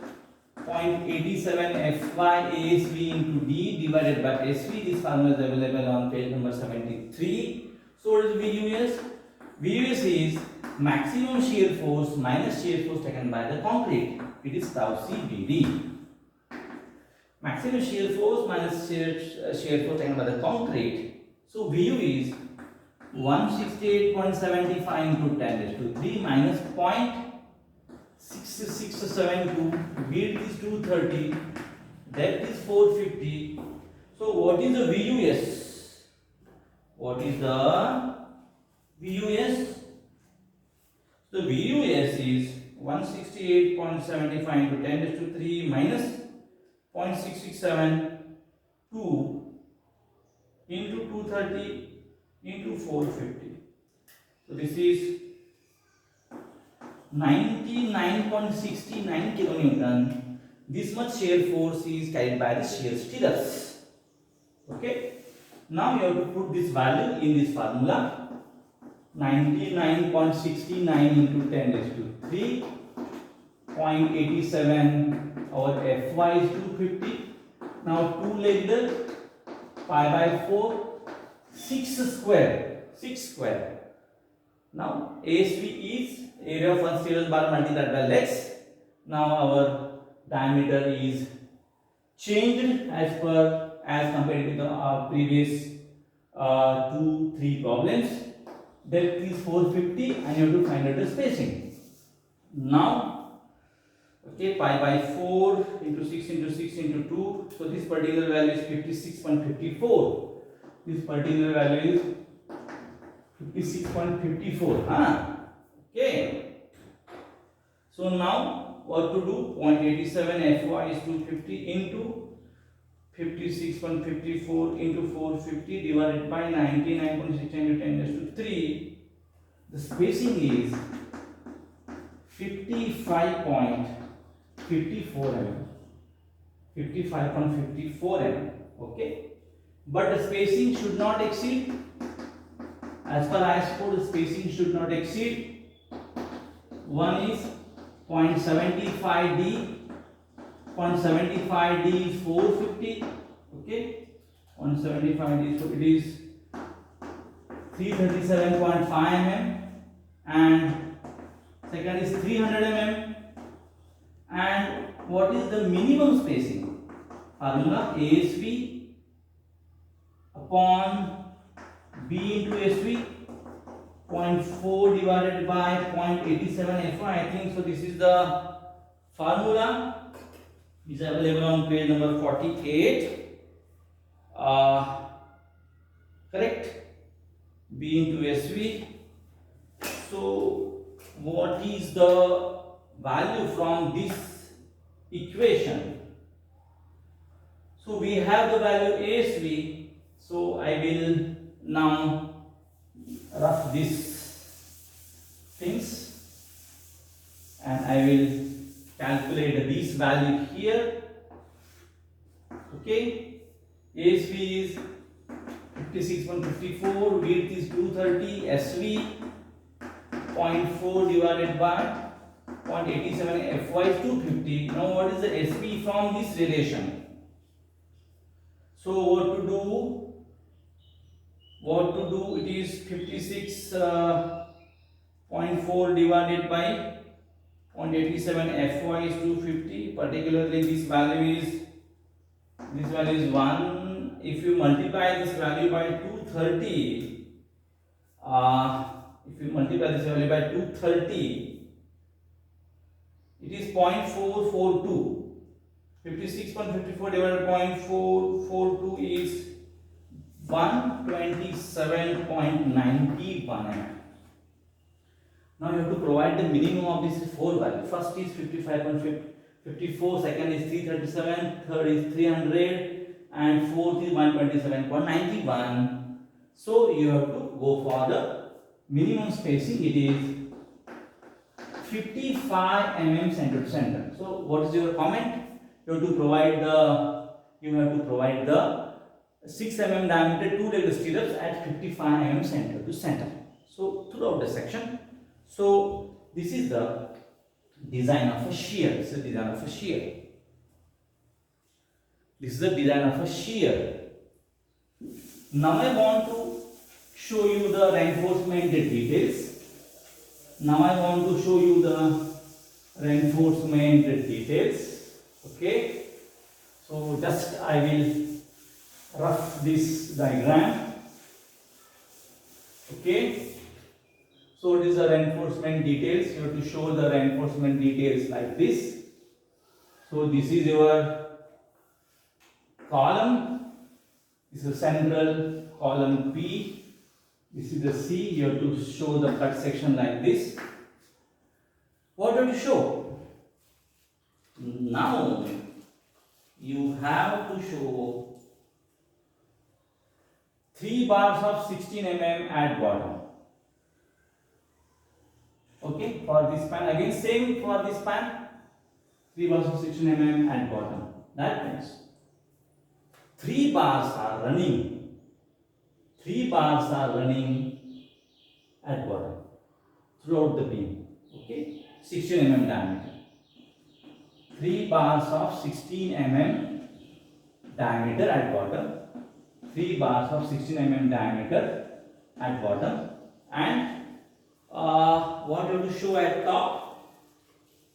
0.87 Fy ASV into D divided by SV. This formula is available on page number 73. So what is VUS? VUS is maximum shear force minus shear force taken by the concrete. It is tau CBD. Maximum shear force minus shear force taken by the concrete. So VU is 168.75 into 10 raised to 3 minus 0.6672. Width is 230. Depth is 450. So what is the VUS? What is the VUS? The VUS is 168.75 into 10 raised to 3 minus 0.6672 into 230 into 450. So this is 99.69 kilonewton. This much shear force is carried by the shear stirrups. Okay. Now you have to put this value in this formula. 99.69 into 10 raised to 3. 0.87. Our Fy is 250. Now 2-legged pi by 4. 6 square. Now ASV is area of one stirrup bar multiplied by legs. Now our diameter is changed as compared with the previous 2-3 problems. Depth is 450 and you have to find out the spacing. Now, okay, pi by 4 into 6 into 6 into 2. So this particular value is 56.54. This particular value is 56.54. Okay. So now what to do? 0.87 Fy is 250 into 56.54 into 450 divided by 99.69 into 10 raised to 3. The spacing is 55.54 mm. 55.54 mm. Okay. But the spacing should not exceed, as per IS code, the spacing should not exceed One is 0.75D. 0.75D is 450. Okay. 175D, so it is 337.5 mm, and second is 300 mm. And what is the minimum spacing? Formula ASV upon B into SV, 0.4 divided by 0.87 FY. I think so. This is the formula. Is available on page number 48. Correct. B into SV. So what is the value from this equation? So we have the value ASV. So I will now rough these things and I will calculate this value here. Okay, ASV is 56.54, width is 230, SV 0.4 divided by 0.87, FY is 250. Now what is the SV from this relation? So what to do? It is 56.4 divided by 0.87, FY is 250. Particularly this value is 1. If you multiply this value by 230, it is 0.442. 56.54 divided by 0.442 is 127.91 mm. Now you have to provide the minimum of these four values. First is 55.54, second is 337, third is 300, and fourth is 127.91. So you have to go for the minimum spacing. It is 55 mm center to center. So what is your comment? You have to provide the 6 mm diameter two-legged stirrups at 55 mm center to center. So throughout the section. So this is the design of a shear. This is the design of a shear. Now I want to show you the reinforcement details. Okay. So just I will rough this diagram. Okay. So it is the reinforcement details. You have to show the reinforcement details like this. So this is your column. This is the central column P. This is the C. You have to show the cut section like this. What do you show? Now you have to show 3 bars of 16 mm at bottom. Okay, for this span, again same for this span, 3 bars of 16 mm at bottom. That means 3 bars are running at bottom throughout the beam. Okay, 16 mm diameter. 3 bars of 16 mm diameter at bottom. 3 bars of 16 mm diameter at bottom. And what you have to show at top?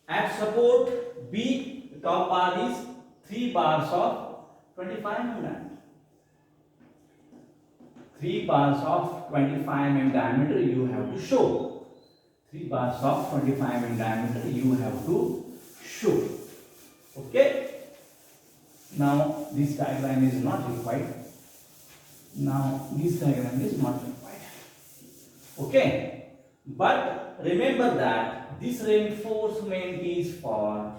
At support B, the top bar is 3 bars of 25 mm diameter. 3 bars of 25 mm diameter you have to show. 3 bars of 25 mm diameter you have to show. Okay. Now this diagram is not required. Okay. But remember that this reinforcement is for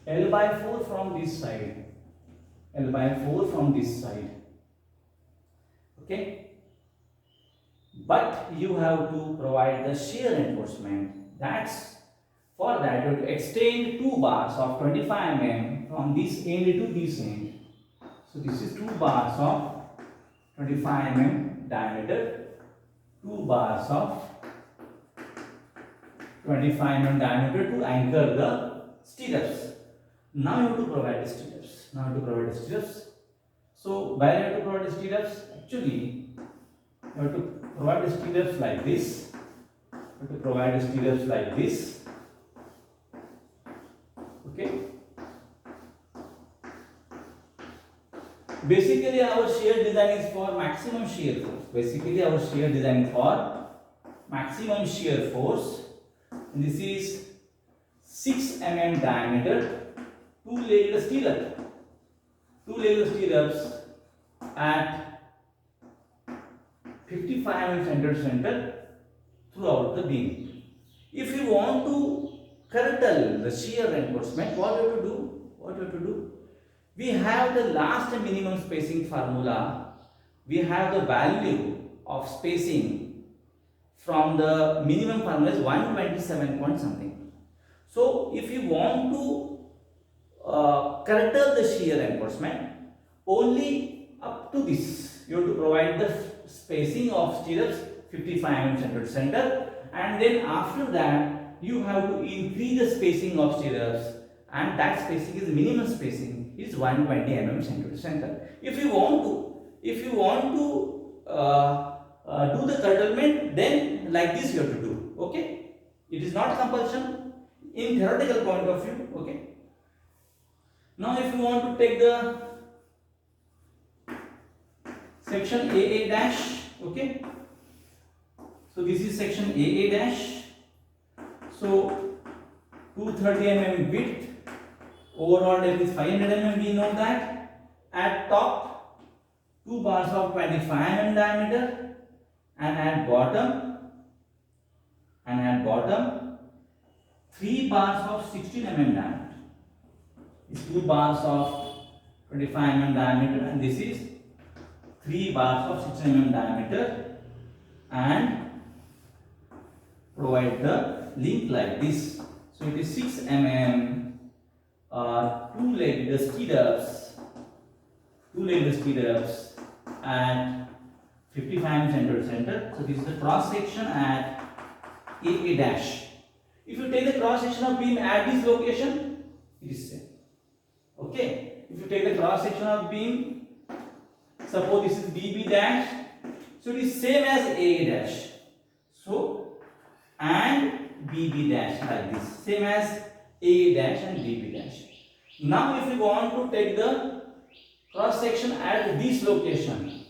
L by 4 from this side. Okay. But you have to provide the shear reinforcement. For that you have to extend 2 bars of 25 mm from this end to this end. So this is 2 bars of 25 mm diameter, 2 bars of 25 mm diameter to anchor the stirrups. Now you have to provide the stirrups. So where you have to provide the stirrups? Actually, you have to provide the stirrups like this. Okay. Basically, our shear design is for maximum shear force. And this is 6 mm diameter, two-legged stirrups at 55 mm center throughout the beam. If you want to curtail the shear reinforcement, what you have to do? We have the last minimum spacing formula. We have the value of spacing from the minimum formula is 127 point something. So if you want to curtail the shear reinforcement, only up to this you have to provide the spacing of stirrups 55 mm center, and then after that you have to increase the spacing of stirrups, and that spacing is minimum spacing is 120 mm center. If you want to do the curtailment, then like this you have to do. Okay, it is not compulsion in theoretical point of view. Okay, now if you want to take the section AA dash, okay, so this is section AA dash. So 230 mm width, overall depth is 500 mm. We know that. At top, 2 bars of 25 mm diameter, and at bottom 3 bars of 16 mm diameter. It's 2 bars of 25 mm diameter, and this is 3 bars of 16 mm diameter, and provide the link like this. So it is 6 mm two-legged stirrups at 55 mm center. So this is the cross section at AA dash. If you take the cross section of beam at this location, it is same. Okay. If you take the cross section of beam, suppose this is BB dash, so it is same as AA dash. So and BB dash like this, same as AA dash and BB dash. Now if you want to take the cross section at this location,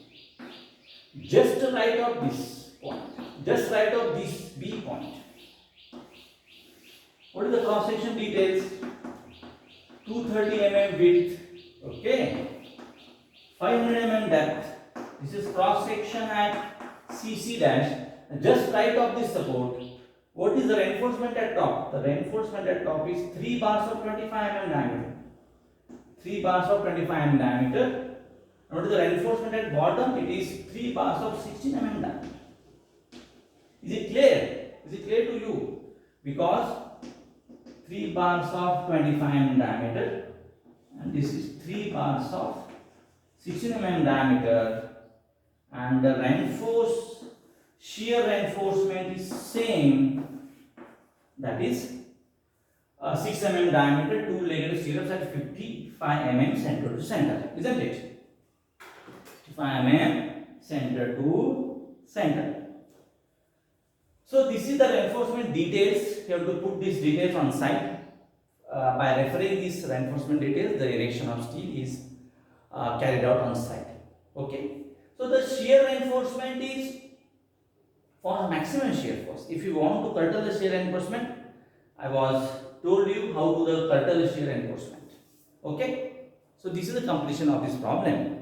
just right of this point, just right of this B point. What is the cross section details? 230 mm width, okay, 500 mm depth. This is cross section at CC dash. Just right of this support. What is the reinforcement at top? The reinforcement at top is 3 bars of 25 mm diameter. 3 bars of 25 mm diameter. What is the reinforcement at bottom? It is 3 bars of 16 mm diameter. Is it clear? Is it clear to you? Because 3 bars of 25 mm diameter, and this is 3 bars of 16 mm diameter, and the shear reinforcement is same, that is 6 mm diameter, two-legged stirrups at 55 mm center to center, isn't it? 55 mm center to center. So this is the reinforcement details. You have to put these details on site. By referring these reinforcement details, the erection of steel is carried out on site. Okay. So the shear reinforcement is for maximum shear force. If you want to curtail the shear reinforcement, I was told you how to curtail the shear reinforcement. Okay. So this is the completion of this problem.